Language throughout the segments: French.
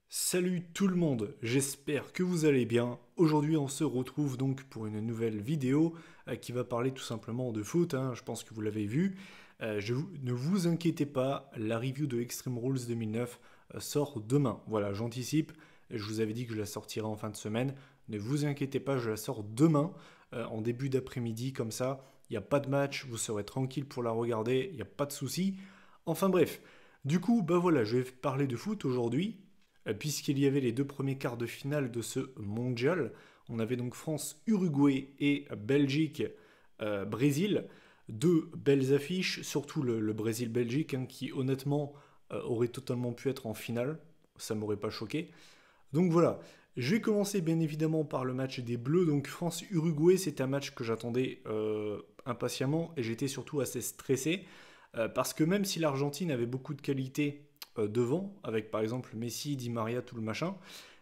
Salut tout le monde, j'espère que vous allez bien. Aujourd'hui on se retrouve donc pour une nouvelle vidéo qui va parler tout simplement de foot, je pense que vous l'avez vu. Ne vous inquiétez pas, la review de Extreme Rules 2009 sort demain. Voilà, j'anticipe, je vous avais dit que je la sortirai en fin de semaine. Ne vous inquiétez pas, je la sors demain en début d'après-midi, comme ça, il n'y a pas de match, vous serez tranquille pour la regarder, il n'y a pas de souci. Enfin bref, du coup, voilà, je vais parler de foot aujourd'hui. Puisqu'il y avait les deux premiers quarts de finale de ce mondial. On avait donc France-Uruguay et Belgique-Brésil. Deux belles affiches, surtout le Brésil-Belgique, qui honnêtement aurait totalement pu être en finale. Ça m'aurait pas choqué. Donc voilà, je vais commencer bien évidemment par le match des Bleus. Donc France-Uruguay, c'est un match que j'attendais impatiemment et j'étais surtout assez stressé. Parce que même si l'Argentine avait beaucoup de qualité devant, avec par exemple Messi, Di Maria, tout le machin,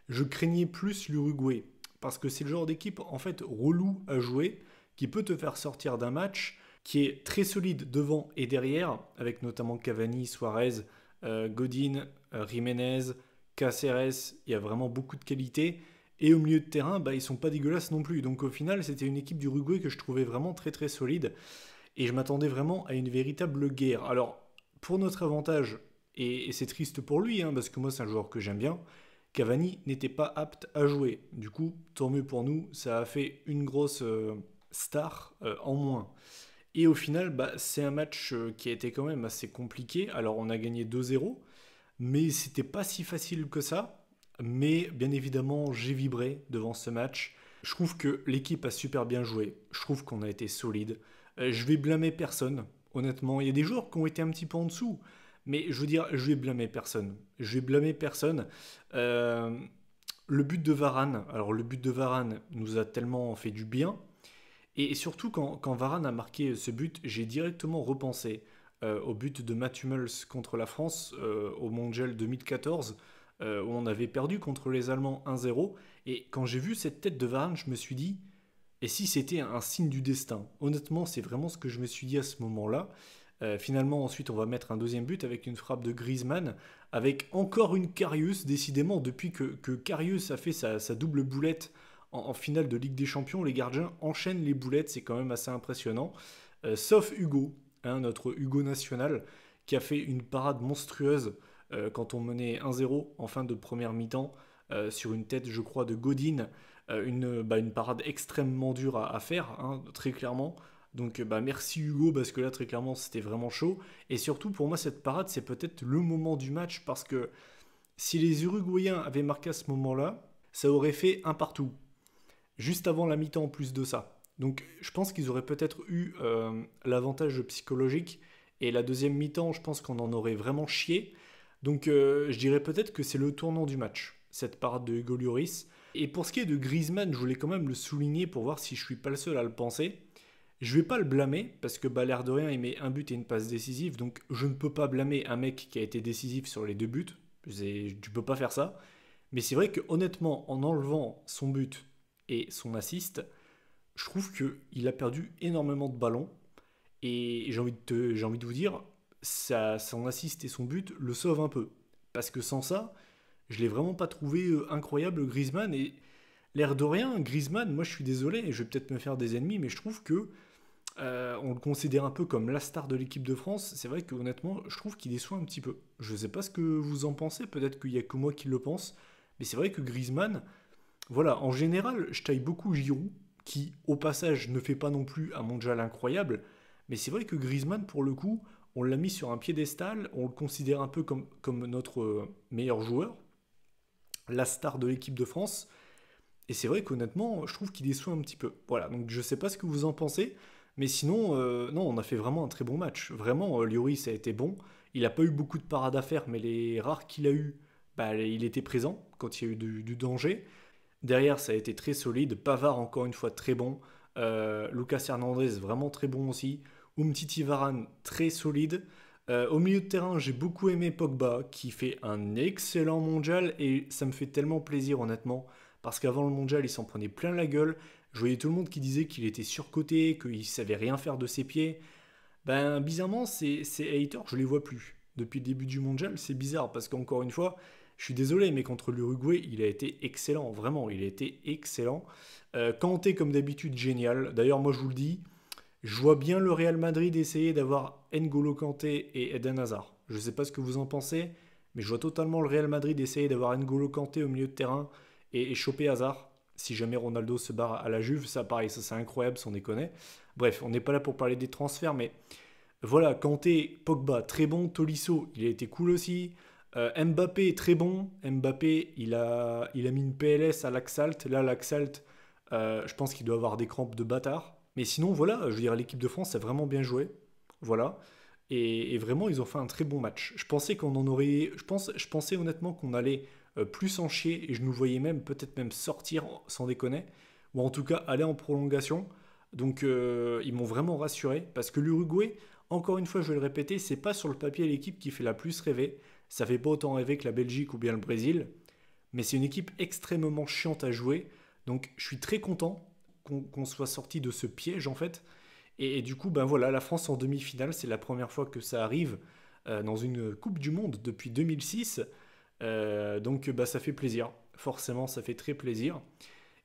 je craignais plus l'Uruguay. Parce que c'est le genre d'équipe en fait relou à jouer, qui peut te faire sortir d'un match, qui est très solide devant et derrière, avec notamment Cavani, Suarez, Godin, Jiménez, Cáceres, il y a vraiment beaucoup de qualité. Et au milieu de terrain, ils sont pas dégueulasses non plus. Donc au final, c'était une équipe d'Uruguay que je trouvais vraiment très très solide. Et je m'attendais vraiment à une véritable guerre. Alors, pour notre avantage, et c'est triste pour lui, parce que moi c'est un joueur que j'aime bien, Cavani n'était pas apte à jouer. Du coup, tant mieux pour nous, ça a fait une grosse star en moins. Et au final, c'est un match qui a été quand même assez compliqué. Alors on a gagné 2-0, mais c'était pas si facile que ça. Mais bien évidemment, j'ai vibré devant ce match. Je trouve que l'équipe a super bien joué. Je trouve qu'on a été solide. Je vais blâmer personne, honnêtement. Il y a des joueurs qui ont été un petit peu en dessous. Mais je veux dire, je vais blâmer personne. Je vais blâmer personne. Le but de Varane, alors le but de Varane nous a tellement fait du bien. Et surtout, quand Varane a marqué ce but, j'ai directement repensé au but de Matt Hummels contre la France au Mondial 2014, où on avait perdu contre les Allemands 1-0. Et quand j'ai vu cette tête de Varane, je me suis dit, et si c'était un signe du destin? Honnêtement, c'est vraiment ce que je me suis dit à ce moment-là. Finalement, ensuite, on va mettre un deuxième but avec une frappe de Griezmann, avec encore une Karius. Décidément, depuis que Karius a fait sa double boulette en finale de Ligue des Champions, les gardiens enchaînent les boulettes, c'est quand même assez impressionnant. Sauf Hugo, notre Hugo national, qui a fait une parade monstrueuse quand on menait 1-0 en fin de première mi-temps, sur une tête, je crois, de Godin. Une parade extrêmement dure à faire, très clairement. Donc merci Hugo, parce que là très clairement c'était vraiment chaud. Et surtout pour moi cette parade c'est peut-être le moment du match, parce que si les Uruguayens avaient marqué à ce moment-là, ça aurait fait un partout. Juste avant la mi-temps en plus de ça. Donc je pense qu'ils auraient peut-être eu l'avantage psychologique. Et la deuxième mi-temps, je pense qu'on en aurait vraiment chié. Donc je dirais peut-être que c'est le tournant du match, cette parade de Hugo Lloris. Et pour ce qui est de Griezmann, je voulais quand même le souligner pour voir si je suis pas le seul à le penser. Je vais pas le blâmer, parce que l'air de rien, il met un but et une passe décisive, donc je ne peux pas blâmer un mec qui a été décisif sur les deux buts. Tu peux pas faire ça. Mais c'est vrai que honnêtement, en enlevant son but et son assist, je trouve qu'il a perdu énormément de ballons. Et j'ai envie de vous dire, son assist et son but le sauvent un peu. Parce que sans ça, je l'ai vraiment pas trouvé incroyable, Griezmann. Et l'air de rien, Griezmann, moi je suis désolé, je vais peut-être me faire des ennemis, mais je trouve que on le considère un peu comme la star de l'équipe de France. C'est vrai que honnêtement, je trouve qu'il déçoit un petit peu. Je ne sais pas ce que vous en pensez, peut-être qu'il n'y a que moi qui le pense, mais c'est vrai que Griezmann, voilà, en général, je taille beaucoup Giroud, qui au passage ne fait pas non plus un mondial incroyable, mais c'est vrai que Griezmann, pour le coup, on l'a mis sur un piédestal, on le considère un peu comme notre meilleur joueur, la star de l'équipe de France. Et c'est vrai qu'honnêtement, je trouve qu'il déçoit un petit peu. Voilà, donc je sais pas ce que vous en pensez, mais sinon, non, on a fait vraiment un très bon match. Vraiment, Lloris a été bon. Il n'a pas eu beaucoup de parades à faire, mais les rares qu'il a eu, il était présent quand il y a eu du danger. Derrière, ça a été très solide. Pavard, encore une fois, très bon. Lucas Hernandez, vraiment très bon aussi. Umtiti Varane, très solide. Au milieu de terrain, j'ai beaucoup aimé Pogba, qui fait un excellent mondial, et ça me fait tellement plaisir, honnêtement, parce qu'avant le mondial, il s'en prenait plein la gueule. Je voyais tout le monde qui disait qu'il était surcoté, qu'il savait rien faire de ses pieds. Ben, bizarrement, ces haters, je les vois plus. Depuis le début du mondial, c'est bizarre, parce qu'encore une fois, je suis désolé, mais contre l'Uruguay, il a été excellent, vraiment, il a été excellent. Kanté, comme d'habitude, génial. D'ailleurs, moi, je vous le dis, je vois bien le Real Madrid essayer d'avoir N'Golo Kanté et Eden Hazard. Je ne sais pas ce que vous en pensez, mais je vois totalement le Real Madrid essayer d'avoir N'Golo Kanté au milieu de terrain et choper Hazard. Si jamais Ronaldo se barre à la Juve, ça pareil, ça c'est incroyable, sans déconner. Bref, on n'est pas là pour parler des transferts, mais voilà, Kanté, Pogba, très bon. Tolisso, il a été cool aussi. Mbappé, très bon. Mbappé, il a mis une PLS à l'Axalt. Là, l'Axalt, je pense qu'il doit avoir des crampes de bâtard. Mais sinon, voilà, je veux dire, l'équipe de France a vraiment bien joué. Voilà. Et vraiment, ils ont fait un très bon match. Je pensais qu'on en aurait. Je pensais honnêtement qu'on allait plus en chier. Et je nous voyais même, peut-être même sortir, sans déconner. Ou en tout cas, aller en prolongation. Donc, ils m'ont vraiment rassuré. Parce que l'Uruguay, encore une fois, je vais le répéter, c'est pas sur le papier l'équipe qui fait la plus rêver. Ça fait pas autant rêver que la Belgique ou bien le Brésil. Mais c'est une équipe extrêmement chiante à jouer. Donc, je suis très content qu'on soit sorti de ce piège en fait. Et du coup, ben voilà, la France en demi-finale, c'est la première fois que ça arrive dans une Coupe du Monde depuis 2006. Donc bah, ça fait plaisir, forcément ça fait très plaisir.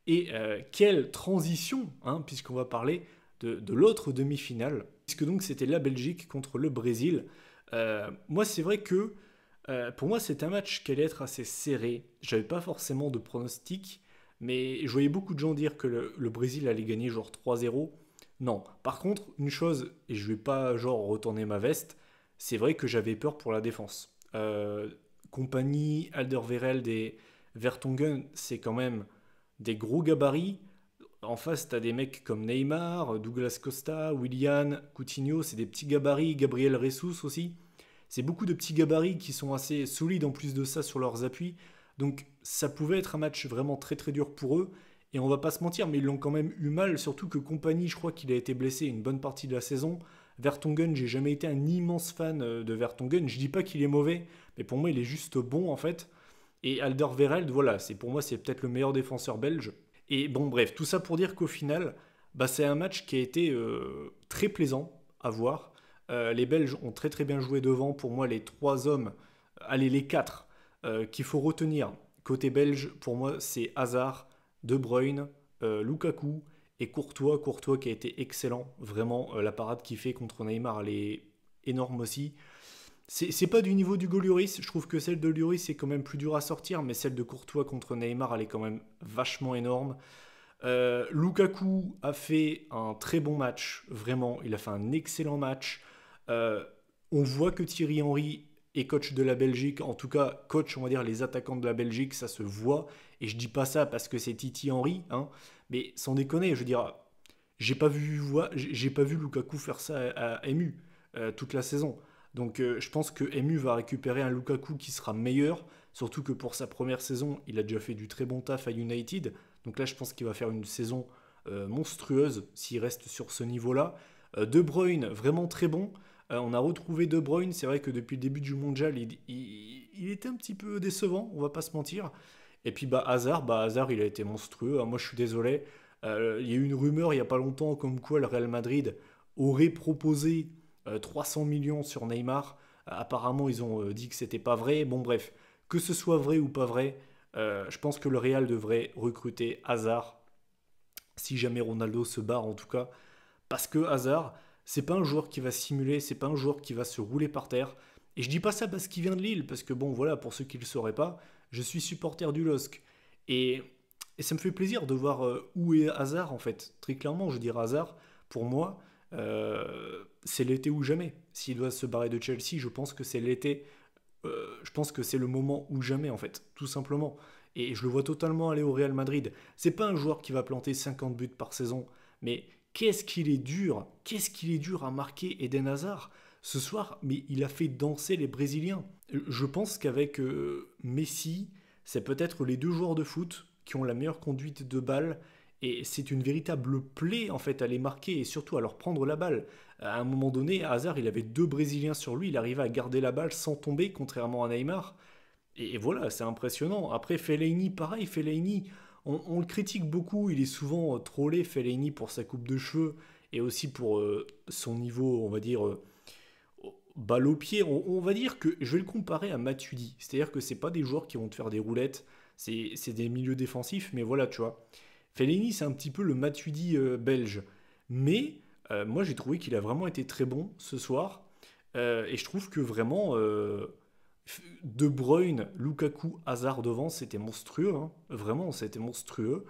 Et quelle transition, hein, puisqu'on va parler de l'autre demi-finale, puisque donc c'était la Belgique contre le Brésil. Moi c'est vrai que pour moi c'est un match qui allait être assez serré. J'avais pas forcément de pronostic, mais je voyais beaucoup de gens dire que le Brésil allait gagner genre 3-0. Non. Par contre, une chose, et je vais pas genre retourner ma veste, c'est vrai que j'avais peur pour la défense. Compagnie, Alderweireld et Vertonghen, c'est quand même des gros gabarits. En face, tu as des mecs comme Neymar, Douglas Costa, Willian, Coutinho, c'est des petits gabarits, Gabriel Jesus aussi. C'est beaucoup de petits gabarits qui sont assez solides en plus de ça sur leurs appuis. Donc ça pouvait être un match vraiment très très dur pour eux. Et on va pas se mentir, mais ils l'ont quand même eu mal, surtout que Compagnie, je crois qu'il a été blessé une bonne partie de la saison. Vertonghen, j'ai jamais été un immense fan de Vertonghen. Je dis pas qu'il est mauvais, mais pour moi il est juste bon en fait. Et Alderweireld, voilà, c'est pour moi c'est peut-être le meilleur défenseur belge. Et bon bref, tout ça pour dire qu'au final, bah, c'est un match qui a été très plaisant à voir. Les Belges ont très très bien joué devant. Pour moi, les trois hommes, allez les quatre, qu'il faut retenir côté belge, pour moi c'est Hazard, De Bruyne, Lukaku et Courtois. Courtois qui a été excellent, vraiment la parade qu'il fait contre Neymar, elle est énorme aussi. C'est pas du niveau d'Hugo Lloris, je trouve que celle de Lloris est quand même plus dure à sortir, mais celle de Courtois contre Neymar, elle est quand même vachement énorme. Lukaku a fait un très bon match, vraiment, il a fait un excellent match. Euh, on voit que Thierry Henry est coach de la Belgique, en tout cas coach, on va dire, les attaquants de la Belgique, ça se voit. Et je dis pas ça parce que c'est Titi Henry, hein, mais sans déconner, je veux dire, j'ai pas vu Lukaku faire ça à MU toute la saison. Donc je pense que MU va récupérer un Lukaku qui sera meilleur, surtout que pour sa première saison, il a déjà fait du très bon taf à United. Donc là, je pense qu'il va faire une saison monstrueuse s'il reste sur ce niveau-là. De Bruyne, vraiment très bon. On a retrouvé De Bruyne. C'est vrai que depuis le début du mondial, il était un petit peu décevant, on va pas se mentir. Et puis Hazard, il a été monstrueux. Moi, je suis désolé. Il y a eu une rumeur il y a pas longtemps comme quoi le Real Madrid aurait proposé 300 millions sur Neymar. Apparemment, ils ont dit que c'était pas vrai. Bon, bref, que ce soit vrai ou pas vrai, je pense que le Real devrait recruter Hazard si jamais Ronaldo se barre en tout cas. Parce que Hazard, c'est pas un joueur qui va simuler, c'est pas un joueur qui va se rouler par terre. Et je dis pas ça parce qu'il vient de Lille, parce que bon voilà, pour ceux qui ne le sauraient pas, je suis supporter du LOSC. Et, et ça me fait plaisir de voir où est Hazard en fait. Très clairement, je dirais Hazard, pour moi, c'est l'été ou jamais. S'il doit se barrer de Chelsea, je pense que c'est l'été. Je pense que c'est le moment ou jamais en fait, tout simplement. Et je le vois totalement aller au Real Madrid. C'est pas un joueur qui va planter 50 buts par saison, mais qu'est-ce qu'il est dur à marquer Eden Hazard ce soir, mais il a fait danser les Brésiliens. Je pense qu'avec Messi, c'est peut-être les deux joueurs de foot qui ont la meilleure conduite de balle Et c'est une véritable plaie en fait à les marquer et surtout à leur prendre la balle. À un moment donné, Hazard, il avait deux Brésiliens sur lui, il arrivait à garder la balle sans tomber, contrairement à Neymar. Et voilà, c'est impressionnant. Après, Fellaini, pareil, Fellaini, on le critique beaucoup, il est souvent trollé, Fellaini, pour sa coupe de cheveux et aussi pour son niveau, on va dire, balle au pied. On va dire que je vais le comparer à Matuidi. C'est-à-dire que c'est pas des joueurs qui vont te faire des roulettes, c'est des milieux défensifs, mais voilà, tu vois. Fellaini, c'est un petit peu le Matuidi belge. Mais moi, j'ai trouvé qu'il a vraiment été très bon ce soir. Et je trouve que vraiment, De Bruyne, Lukaku, Hazard devant, c'était monstrueux, hein. Vraiment, c'était monstrueux.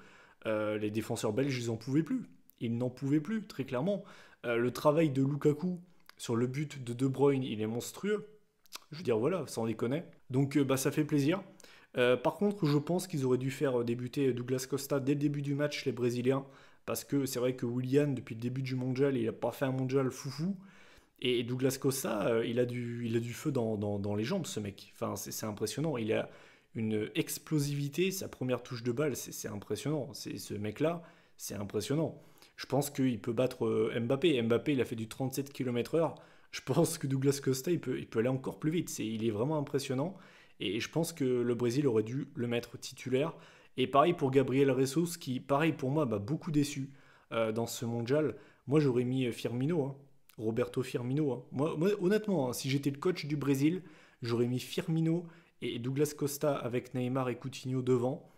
Les défenseurs belges, ils n'en pouvaient plus. Ils n'en pouvaient plus, très clairement. Le travail de Lukaku sur le but de Bruyne, il est monstrueux. Je veux dire, voilà, sans déconner. Donc, bah, ça fait plaisir. Par contre, je pense qu'ils auraient dû faire débuter Douglas Costa dès le début du match, les Brésiliens. Parce que c'est vrai que Willian, depuis le début du mondial, il n'a pas fait un mondial foufou. Et Douglas Costa, il a du feu dans les jambes, ce mec. Enfin, c'est impressionnant. Il a une explosivité, sa première touche de balle, c'est impressionnant. Ce mec-là, c'est impressionnant. Je pense qu'il peut battre Mbappé. Mbappé, il a fait du 37 km/h. Je pense que Douglas Costa, il peut aller encore plus vite. Il est vraiment impressionnant. Et je pense que le Brésil aurait dû le mettre titulaire. Et pareil pour Gabriel Jesus, qui, pareil pour moi, m'a beaucoup déçu dans ce mondial. Moi, j'aurais mis Firmino, hein. Roberto Firmino, hein. Moi, honnêtement, hein, si j'étais le coach du Brésil, j'aurais mis Firmino et Douglas Costa avec Neymar et Coutinho devant.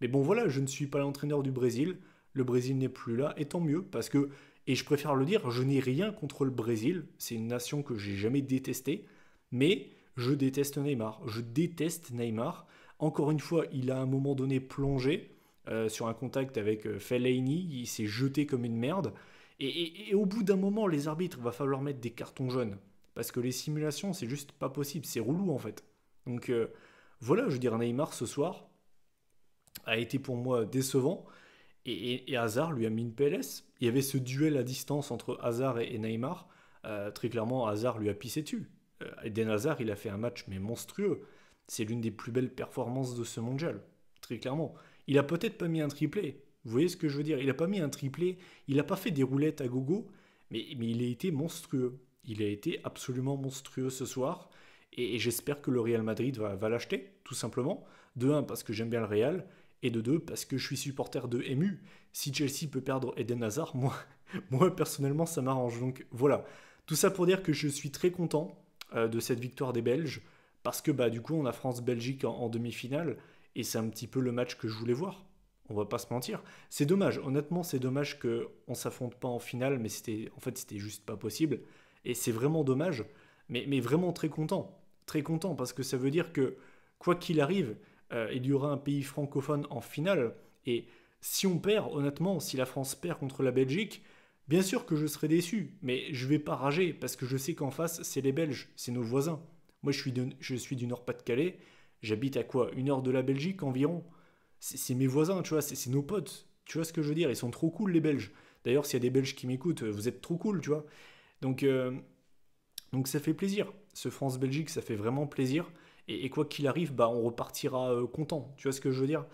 Mais bon, voilà, je ne suis pas l'entraîneur du Brésil. Le Brésil n'est plus là, et tant mieux, parce que, et je préfère le dire, je n'ai rien contre le Brésil. C'est une nation que j'ai jamais détestée. Mais je déteste Neymar. Je déteste Neymar. Encore une fois, il a à un moment donné plongé sur un contact avec Fellaini. Il s'est jeté comme une merde. Et au bout d'un moment, les arbitres, il va falloir mettre des cartons jaunes. Parce que les simulations, c'est juste pas possible. C'est relou en fait. Donc voilà, je veux dire, Neymar ce soir a été pour moi décevant. Et Hazard lui a mis une PLS. Il y avait ce duel à distance entre Hazard et Neymar. Très clairement, Hazard lui a pissé dessus. Eden Hazard, il a fait un match mais monstrueux. C'est l'une des plus belles performances de ce mondial. Très clairement. Il a peut-être pas mis un triplé. Vous voyez ce que je veux dire? Il n'a pas mis un triplé. Il n'a pas fait des roulettes à gogo. Mais il a été monstrueux. Il a été absolument monstrueux ce soir. Et j'espère que le Real Madrid va l'acheter, tout simplement. De un, parce que j'aime bien le Real. Et de deux, parce que je suis supporter de MU. Si Chelsea peut perdre Eden Hazard, moi personnellement, ça m'arrange. Donc voilà. Tout ça pour dire que je suis très content de cette victoire des Belges. Parce que bah, du coup, on a France-Belgique en demi-finale. Et c'est un petit peu le match que je voulais voir. On va pas se mentir. C'est dommage. Honnêtement, c'est dommage qu'on ne s'affronte pas en finale. Mais c'était juste pas possible. Et c'est vraiment dommage. Mais vraiment très content. Très content parce que ça veut dire que, quoi qu'il arrive, il y aura un pays francophone en finale. Et si on perd, honnêtement, si la France perd contre la Belgique, bien sûr que je serai déçu. Mais je vais pas rager parce que je sais qu'en face, c'est les Belges, c'est nos voisins. Moi, je suis du Nord-Pas-de-Calais. J'habite à quoi? 1 heure de la Belgique environ. C'est mes voisins, tu vois, c'est nos potes. Tu vois ce que je veux dire? Ils sont trop cool, les Belges. D'ailleurs, s'il y a des Belges qui m'écoutent, vous êtes trop cool, tu vois. Donc, donc ça fait plaisir. Ce France-Belgique, ça fait vraiment plaisir. Et quoi qu'il arrive, bah, on repartira content. Tu vois ce que je veux dire?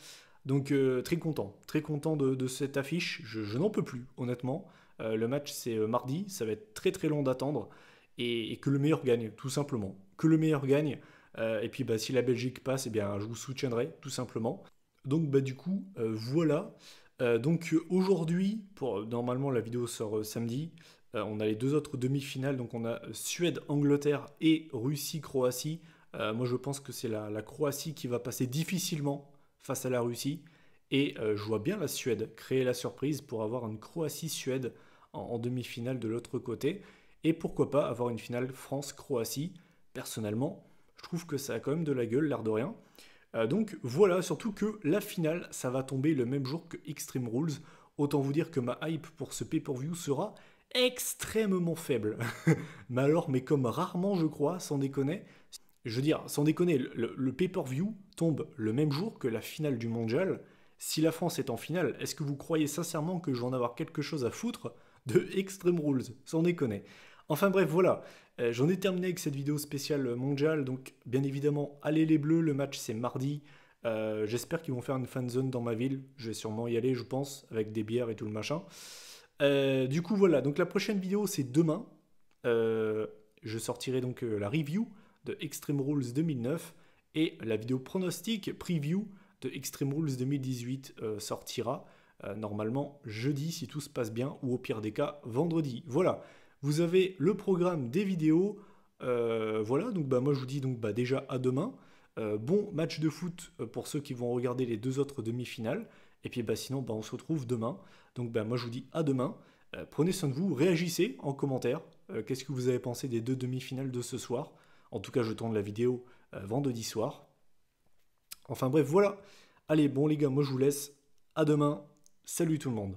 Donc très content de cette affiche. Je n'en peux plus, honnêtement. Le match, c'est mardi. Ça va être très très long d'attendre. Et que le meilleur gagne, tout simplement. Que le meilleur gagne. Et puis bah, si la Belgique passe, eh bien, je vous soutiendrai, tout simplement. Donc bah, du coup, voilà. Donc aujourd'hui, normalement la vidéo sort samedi. On a les deux autres demi-finales. Donc on a Suède-Angleterre et Russie-Croatie. Moi, je pense que c'est la Croatie qui va passer difficilement face à la Russie. Et je vois bien la Suède créer la surprise pour avoir une Croatie-Suède en demi-finale de l'autre côté. Et pourquoi pas avoir une finale France-Croatie. Personnellement, je trouve que ça a quand même de la gueule, l'air de rien. Donc voilà, surtout que la finale, ça va tomber le même jour que Extreme Rules. Autant vous dire que ma hype pour ce pay-per-view sera extrêmement faible. mais comme rarement, je crois, sans déconner. Je veux dire, sans déconner, le pay-per-view tombe le même jour que la finale du mondial. Si la France est en finale, est-ce que vous croyez sincèrement que je vais en avoir quelque chose à foutre de Extreme Rules? Sans déconner. Enfin bref, voilà. J'en ai terminé avec cette vidéo spéciale mondiale. Donc, bien évidemment, allez les Bleus. Le match, c'est mardi. J'espère qu'ils vont faire une fan zone dans ma ville. Je vais sûrement y aller, je pense, avec des bières et tout le machin. Du coup, voilà. Donc la prochaine vidéo, c'est demain. Euh, je sortirai donc la review de Extreme Rules 2009 et la vidéo pronostic preview de Extreme Rules 2018 sortira normalement jeudi si tout se passe bien ou au pire des cas vendredi. Voilà. Vous avez le programme des vidéos. Voilà. Donc moi je vous dis donc déjà à demain. Bon match de foot pour ceux qui vont regarder les deux autres demi-finales. Et puis sinon, on se retrouve demain. Donc moi, je vous dis à demain. Prenez soin de vous, réagissez en commentaire. Qu'est-ce que vous avez pensé des deux demi-finales de ce soir? En tout cas, je tourne la vidéo vendredi soir. Enfin bref, voilà. Allez, bon les gars, moi je vous laisse. À demain. Salut tout le monde.